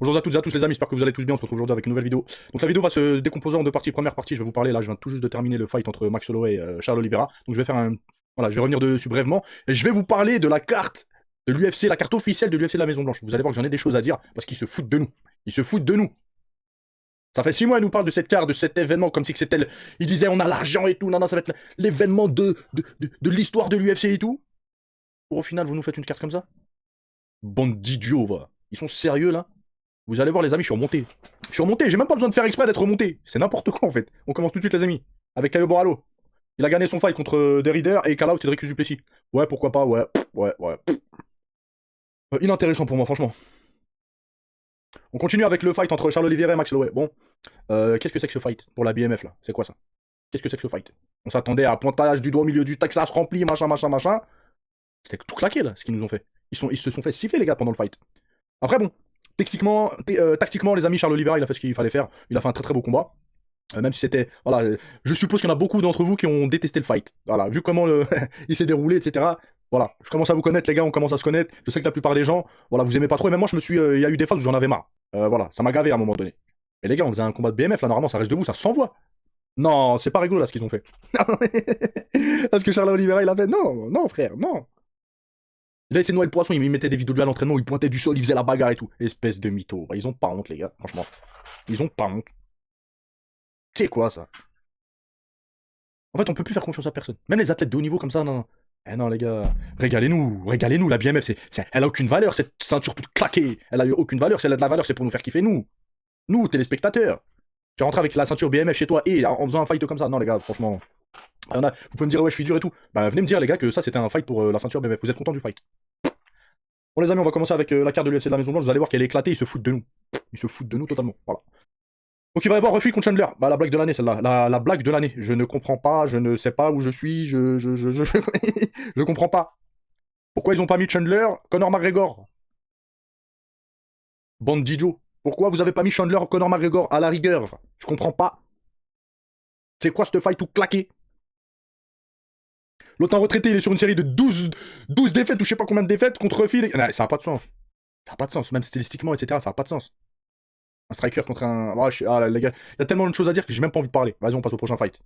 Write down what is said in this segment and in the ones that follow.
Bonjour à toutes et à tous les amis, j'espère que vous allez tous bien, on se retrouve aujourd'hui avec une nouvelle vidéo. Donc la vidéo va se décomposer en deux parties. Première partie, je vais vous parler, là je viens tout juste de terminer le fight entre Max Holloway et Charles Oliveira. Donc je vais faire un... Voilà, je vais revenir dessus brièvement. Et je vais vous parler de la carte de l'UFC, la carte officielle de l'UFC de la Maison Blanche. Vous allez voir que j'en ai des choses à dire, parce qu'ils se foutent de nous. Ils se foutent de nous. Ça fait 6 mois, ils nous parlent de cette carte, de cet événement, comme si c'était... Ils disaient on a l'argent et tout, non, non, ça va être l'événement de l'histoire de l'UFC et tout. Pour au final, vous nous faites une carte comme ça? Bande d'idiots, va. Ils sont sérieux là? Vous allez voir les amis, je suis remonté. Je suis remonté, j'ai même pas besoin de faire exprès d'être remonté. C'est n'importe quoi en fait. On commence tout de suite les amis. Avec Caio Borralho. Il a gagné son fight contre Derrider et call out et Dricus du Plessis. Ouais, pourquoi pas, ouais. Ouais. Inintéressant pour moi, franchement. On continue avec le fight entre Charles Oliveira et Max Holloway. Bon, qu'est-ce que c'est que ce fight pour la BMF là? C'est quoi ça? Qu'est-ce que c'est que ce fight? On s'attendait à pointage du doigt au milieu du Texas rempli, machin. C'était tout claqué là, ce qu'ils nous ont fait. Ils se sont fait siffler les gars pendant le fight. Après bon, tactiquement, les amis, Charles Oliveira, il a fait ce qu'il fallait faire. Il a fait un très très beau combat. Même si c'était... Voilà, je suppose qu'il y en a beaucoup d'entre vous qui ont détesté le fight. Voilà, vu comment il s'est déroulé, etc. Voilà, je commence à vous connaître, les gars, on commence à se connaître. Je sais que la plupart des gens, voilà, vous aimez pas trop. Et même moi, il y a eu des phases où j'en avais marre. Voilà, ça m'a gavé à un moment donné. Et les gars, on faisait un combat de BMF, là, normalement, ça reste debout, ça s'envoie. Non, c'est pas rigolo, là, ce qu'ils ont fait. Parce que Charles Oliveira, il a fait... Non, frère, non. Il a essayé de noyer le poisson, il mettait des vidéos de lui à l'entraînement où il pointait du sol, il faisait la bagarre et tout. Espèce de mytho. Ils ont pas honte, les gars, franchement. Ils ont pas honte. C'est quoi ça? En fait, on peut plus faire confiance à personne. Même les athlètes de haut niveau comme ça, non. Eh non, les gars, régalez-nous. La BMF, elle a aucune valeur, cette ceinture toute claquée. Elle a eu aucune valeur. Si elle a de la valeur, c'est pour nous faire kiffer, nous. Nous, téléspectateurs. Tu rentres avec la ceinture BMF chez toi et en faisant un fight comme ça. Non, les gars, franchement. Vous pouvez me dire, ouais, je suis dur et tout. Bah, venez me dire, les gars, que ça, c'était un fight pour la ceinture BMF. Vous êtes contents du fight? Bon, les amis, on va commencer avec la carte de l'UFC de la Maison Blanche. Vous allez voir qu'elle est éclatée, ils se foutent de nous. Ils se foutent de nous totalement. Voilà. Donc il va y avoir Ruffy contre Chandler. Bah la blague de l'année celle-là. La blague de l'année. Je ne comprends pas, je ne sais pas où je suis, je comprends pas. Pourquoi ils ont pas mis Chandler, Conor McGregor? Bande d'idiots. Pourquoi vous avez pas mis Chandler, Conor McGregor à la rigueur? Je comprends pas. C'est quoi ce fight tout claqué? L'autre en retraité, il est sur une série de 12 défaites ou je sais pas combien de défaites contre Ruffy. Non, ça a pas de sens. Ça a pas de sens, même stylistiquement, etc. Ça a pas de sens. Un striker contre un... les gars, il y a tellement de choses à dire que j'ai même pas envie de parler. Vas-y, on passe au prochain fight.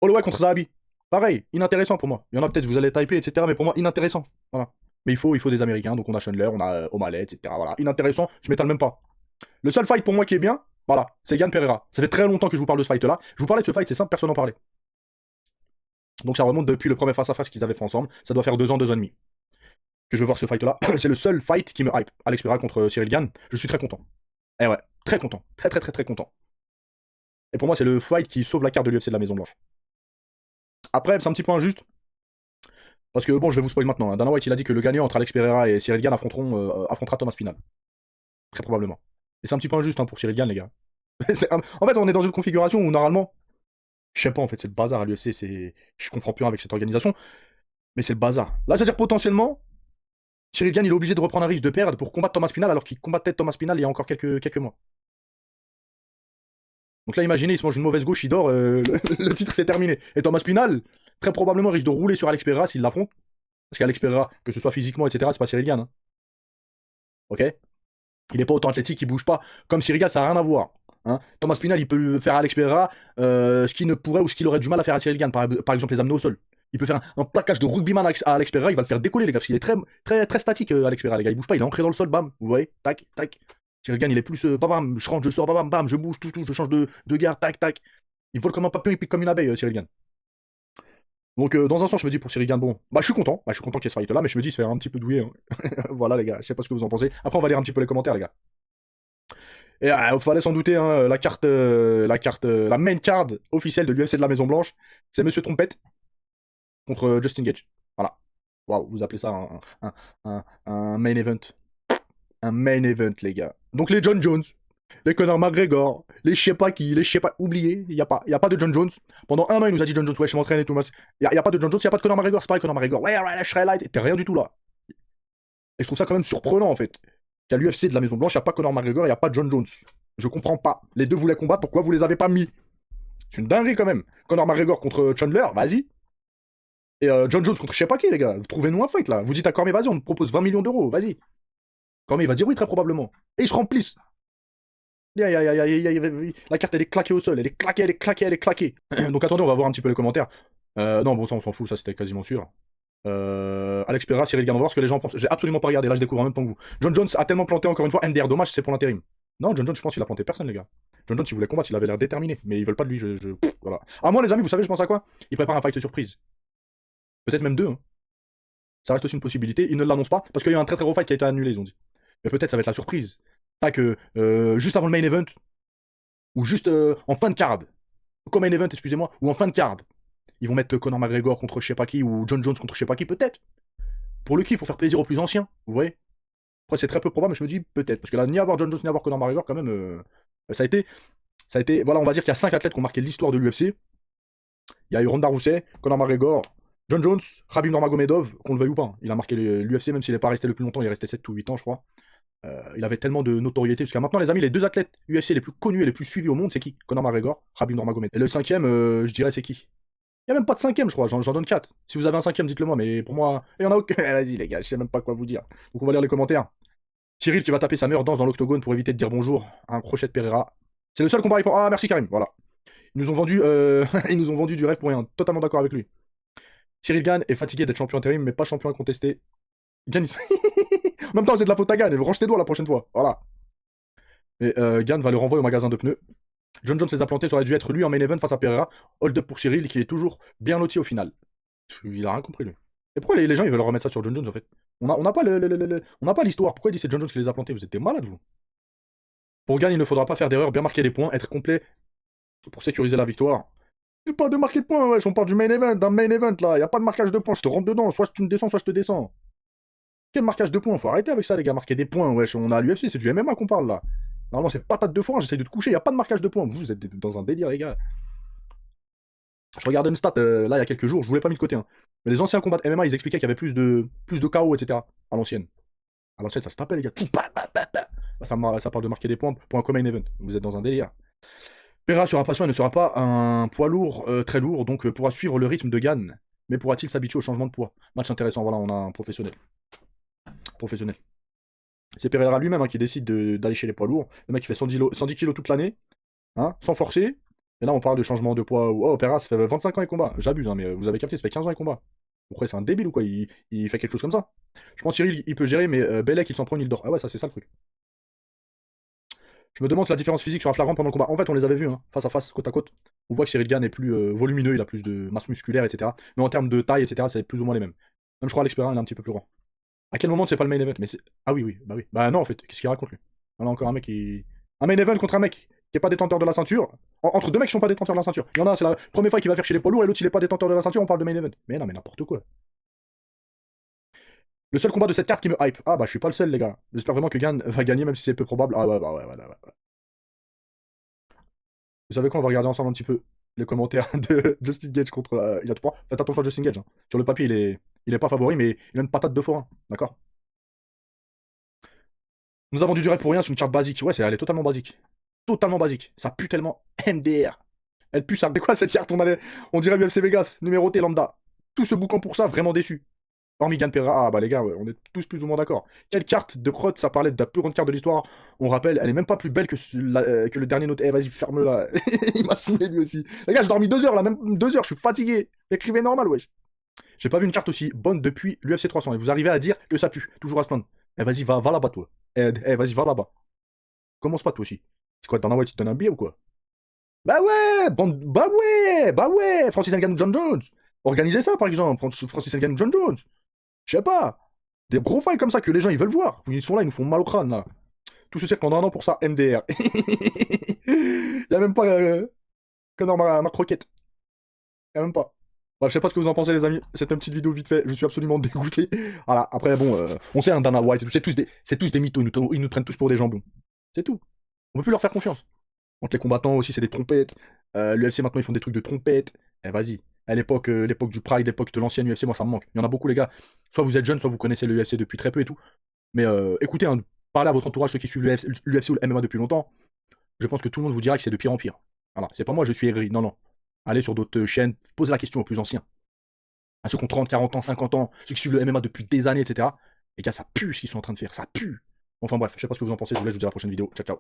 Holloway contre Zahabi. Pareil, inintéressant pour moi. Il y en a peut-être, vous allez typer, etc. Mais pour moi, inintéressant. Voilà. Mais il faut des Américains. Donc on a Chandler, on a O'Malley, etc. Voilà. Inintéressant, je m'étale même pas. Le seul fight pour moi qui est bien, voilà, c'est Yann Pereira. Ça fait très longtemps que je vous parle de ce fight-là. Je vous parlais de ce fight, c'est simple, personne n'en parlait. Donc ça remonte depuis le premier face-à-face qu'ils avaient fait ensemble. Ça doit faire 2 ans, 2 ans et demi. Que je veux voir ce fight-là. C'est le seul fight qui me hype. Alex Pereira contre Cyril Gane. Je suis très content. Eh ouais, très content. Très content. Et pour moi, c'est le fight qui sauve la carte de l'UFC de la Maison Blanche. Après, c'est un petit peu injuste. Parce que bon, je vais vous spoiler maintenant. Dana White, il a dit que le gagnant entre Alex Pereira et Cyril Gane affrontera Thomas Pinal. Très probablement. Et c'est un petit peu injuste pour Cyril Gane, les gars. En fait, on est dans une configuration où normalement, je sais pas, en fait, c'est le bazar à l'UFC. Je comprends plus rien avec cette organisation. Mais c'est le bazar. Là, c'est-à-dire potentiellement, Cyril Gane, il est obligé de reprendre un risque de perdre pour combattre Thomas Pinal alors qu'il combattait Thomas Pinal il y a encore quelques mois. Donc là, imaginez, il se mange une mauvaise gauche, il dort, le titre c'est terminé. Et Thomas Pinal, très probablement, risque de rouler sur Alex Pereira s'il l'affronte. Parce qu'Alex Pereira, que ce soit physiquement, etc., c'est pas Cyril Gane. Hein. Ok? Il est pas autant athlétique, il bouge pas. Comme Cyril Gane, ça n'a rien à voir. Hein. Thomas Pinal, il peut faire à Alex Pereira ce qu'il ne pourrait ou ce qu'il aurait du mal à faire à Cyril Gane. Par exemple, les amener au sol. Il peut faire un plaquage de rugbyman à Alex Pereira, il va le faire décoller, les gars, parce qu'il est très statique, Alex Pereira, les gars. Il bouge pas, il est ancré dans le sol, bam. Vous voyez? Tac. Cyril Gane, il est plus bam, je rentre, je sors, bam, je bouge, tout, je change de garde, tac. Il vole comme un papillon, il pique comme une abeille, Cyril Gane. Donc, dans un sens, je me dis pour Cyril Gane, bon, bah, je suis content qu'il y ait ce fight là, mais je me dis, il se fait un petit peu douiller. Hein. Voilà, les gars, je sais pas ce que vous en pensez. Après, on va lire un petit peu les commentaires, les gars. Et il fallait s'en douter, hein, la main card officielle de l'UFC de la Maison Blanche, c'est Monsieur Trompette contre Justin Gage. Voilà. Waouh, vous appelez ça un main event. Un main event, les gars. Donc les John Jones, les Conor McGregor, les je sais pas qui, les je sais pas, oubliez, il y a pas de John Jones. Pendant un an, il nous a dit John Jones, ouais, je m'entraîne et tout. Il y a pas de John Jones, il y a pas de Conor McGregor, c'est pareil, Conor McGregor, ouais, je serai light, t'es rien du tout là. Et je trouve ça quand même surprenant en fait. Qu'à l'UFC de la Maison Blanche, il n'y a pas Conor McGregor, il n'y a pas John Jones. Je comprends pas. Les deux voulaient combattre, pourquoi vous les avez pas mis? C'est une dinguerie quand même. Conor McGregor contre Chandler, vas-y. Et John Jones contre je sais pas qui, les gars. Trouvez-nous un fight là. Vous dites à Cormier, vas-y, on te propose 20 millions d'euros, vas-y. Cormier va dire oui, très probablement. Et ils se remplissent. La carte, elle est claquée au sol. Elle est claquée, elle est claquée, elle est claquée. Donc attendez, on va voir un petit peu les commentaires. Non, bon, ça, on s'en fout, ça, c'était quasiment sûr. Alex Pereira, Cyril Gann, on va voir ce que les gens pensent. J'ai absolument pas regardé, là, je découvre en même temps que vous. John Jones a tellement planté, encore une fois, MDR, dommage, c'est pour l'intérim. Non, John Jones, je pense qu'il a planté personne, les gars. John Jones, il voulait combattre, il avait l'air déterminé, mais ils veulent pas de lui, voilà. Ah, moi, les amis, vous savez, je pense à quoi? Il prépare un fight surprise. Peut-être même deux, hein. Ça reste aussi une possibilité. Ils ne l'annoncent pas, parce qu'il y a un très très gros fight qui a été annulé, ils ont dit. Mais peut-être ça va être la surprise. Pas que juste avant le main event, ou juste en fin de card, comme main event, excusez-moi, ou en fin de card, ils vont mettre Conor McGregor contre je sais pas qui, ou John Jones contre je sais pas qui, peut-être. Pour le kiff, pour faire plaisir aux plus anciens, vous voyez. Après, c'est très peu probable, mais je me dis peut-être. Parce que là, ni avoir John Jones, ni avoir Conor McGregor, quand même, ça a été, voilà, on va dire qu'il y a 5 athlètes qui ont marqué l'histoire de l'UFC. Il y a eu Ronda Rousey, Conor McGregor, John Jones, Khabib Nurmagomedov, qu'on le veuille ou pas. Il a marqué l'UFC, même s'il n'est pas resté le plus longtemps, il est resté 7 ou 8 ans, je crois. Il avait tellement de notoriété jusqu'à maintenant, les amis. Les deux athlètes UFC les plus connus et les plus suivis au monde, c'est qui? Conor McGregor, Khabib Nurmagomedov. Et le cinquième, je dirais, c'est qui? Il n'y a même pas de cinquième, je crois. J'en donne 4. Si vous avez un cinquième, dites-le moi. Mais pour moi, il y en a aucun. Vas-y, les gars, je sais même pas quoi vous dire. Donc on va lire les commentaires. Cyril qui va taper sa meilleure danse dans l'octogone pour éviter de dire bonjour à un crochet de Pereira. C'est le seul combat répond. Ah, merci Karim. Voilà. Ils nous ont vendu, ils nous ont vendu du rêve pour rien. Totalement d'accord avec lui. Cyril Gann est fatigué d'être champion intérim, mais pas champion incontesté. Gann, en même temps, c'est de la faute à Gann. Range tes doigts la prochaine fois. Voilà. Et Gann va le renvoyer au magasin de pneus. John Jones les a plantés, ça aurait dû être lui en main event face à Pereira. Hold up pour Cyril qui est toujours bien loti au final. Il a rien compris lui. Et pourquoi les gens ils veulent remettre ça sur John Jones en fait? On n'a pas on n'a pas l'histoire. Pourquoi il dit c'est John Jones qui les a plantés? Vous êtes des malades vous. Pour gagner, il ne faudra pas faire d'erreur, bien marquer des points, être complet pour sécuriser la victoire. Il n'y a pas de marquer de points, ouais, on parle du main event, d'un main event là. Il n'y a pas de marquage de points, je te rentre dedans. Soit tu me descends, soit je te descends. Quel marquage de points? Faut arrêter avec ça les gars, marquer des points, wesh. On a à l'UFC, c'est du MMA qu'on parle là. Normalement c'est patate de foin, j'essaye de te coucher, il n'y a pas de marquage de points. Vous êtes dans un délire les gars. Je regardais une stat là il y a quelques jours, je voulais pas mis de côté. Hein. Mais les anciens combats de MMA, ils expliquaient qu'il y avait plus de KO, etc. À l'ancienne. À l'ancienne, ça se tapait, les gars. Tout, ça parle de marquer des points pour un common event. Vous êtes dans un délire. Pereira sera patient et ne sera pas un poids lourd, très lourd, donc pourra suivre le rythme de Gann. Mais pourra-t-il s'habituer au changement de poids? Match intéressant, voilà, on a un professionnel. Professionnel. C'est Pereira lui-même hein, qui décide d'aller chez les poids lourds. Le mec qui fait 110 kilos toute l'année, hein, sans forcer. Et là, on parle de changement de poids. Oh, Pereira, ça fait 25 ans il combat. J'abuse, hein, mais vous avez capté, ça fait 15 ans il combat. Après, c'est un débile ou quoi il fait quelque chose comme ça. Je pense Cyril, il peut gérer, mais Bellec, il s'en prend, il dort. Ah ouais, ça, c'est ça le truc. Je me demande si la différence physique sera flagrante pendant le combat. En fait, on les avait vus, hein, face à face, côte à côte. On voit que Cyril Gann est plus volumineux, il a plus de masse musculaire, etc. Mais en termes de taille, etc., c'est plus ou moins les mêmes. Même je crois Alex Pereira, il est un petit peu plus grand. À quel moment c'est pas le main event? Mais ah oui, oui, bah oui. Bah non, en fait, qu'est-ce qu'il raconte lui? Voilà encore un mec qui. Un main event contre un mec qui est pas détenteur de la ceinture. Entre deux mecs qui sont pas détenteurs de la ceinture. Il y en a un, c'est la première fois qu'il va faire chez les poids lourds et l'autre, il est pas détenteur de la ceinture, on parle de main event. Mais non, mais n'importe quoi. Le seul combat de cette carte qui me hype. Ah bah je suis pas le seul, les gars. J'espère vraiment que Gann va gagner, même si c'est peu probable. Ah ouais, bah ouais, ouais, ouais. Vous savez quoi, on va regarder ensemble un petit peu les commentaires de Justin Gage contre il y a 3. Faites attention à Justin Gage. Hein. Sur le papier, il est pas favori, mais il a une patate de forain. D'accord? Nous avons du rêve pour rien sur une carte basique. Ouais, elle est totalement basique. Totalement basique. Ça pue tellement MDR. Elle pue ça. C'est quoi cette carte? On dirait UFC Vegas, numéroté lambda. Tout ce boucan pour ça, vraiment déçu. Hormis Gann Pereira, ah bah les gars, ouais, on est tous plus ou moins d'accord. Quelle carte de crotte, ça parlait de la plus grande carte de l'histoire. On rappelle, elle est même pas plus belle que, que le dernier note. Eh vas-y, ferme-le là. Il m'a saoulé lui aussi. Les gars, j'ai dormi 2 heures là, même 2 heures, je suis fatigué. Écrivez normal, wesh. J'ai pas vu une carte aussi bonne depuis l'UFC 300 et vous arrivez à dire que ça pue. Toujours à se plaindre. Eh vas-y, va là-bas toi. Vas-y, va là-bas. Commence pas toi aussi. C'est quoi, Dana White, il te donne un billet ou quoi? Bah ouais, bah ouais, Francis Ngannou, John Jones. Organisez ça par exemple, Francis Ngannou, John Jones. Je sais pas. Des gros fights comme ça que les gens ils veulent voir. Ils sont là, ils nous font mal au crâne là. Tout ce cirque pendant un an pour ça, MDR. Y'a même pas Connor ma croquette. Y'a même pas. Bref, je sais pas ce que vous en pensez les amis. C'est une petite vidéo vite fait. Je suis absolument dégoûté. Voilà. Après bon, on sait un Dana White, c'est tous des mythos. Ils nous prennent tous pour des jambons. C'est tout. On peut plus leur faire confiance. Entre les combattants aussi, c'est des trompettes. L'UFC maintenant ils font des trucs de trompettes. Eh vas-y. À l'époque du Pride, l'époque de l'ancienne UFC, moi ça me manque. Il y en a beaucoup les gars. Soit vous êtes jeunes, soit vous connaissez le UFC depuis très peu et tout. Mais écoutez, hein, parlez à votre entourage, ceux qui suivent l'UFC ou le MMA depuis longtemps. Je pense que tout le monde vous dira que c'est de pire en pire. Voilà, c'est pas moi, je suis aigri. Non, non. Allez sur d'autres chaînes, posez la question aux plus anciens. À ceux qui ont 30, 40 ans, 50 ans, ceux qui suivent le MMA depuis des années, etc. Les gars, ça pue ce qu'ils sont en train de faire, ça pue. Enfin bref, je sais pas ce que vous en pensez, je vous laisse, je vous dis à la prochaine vidéo. Ciao, ciao.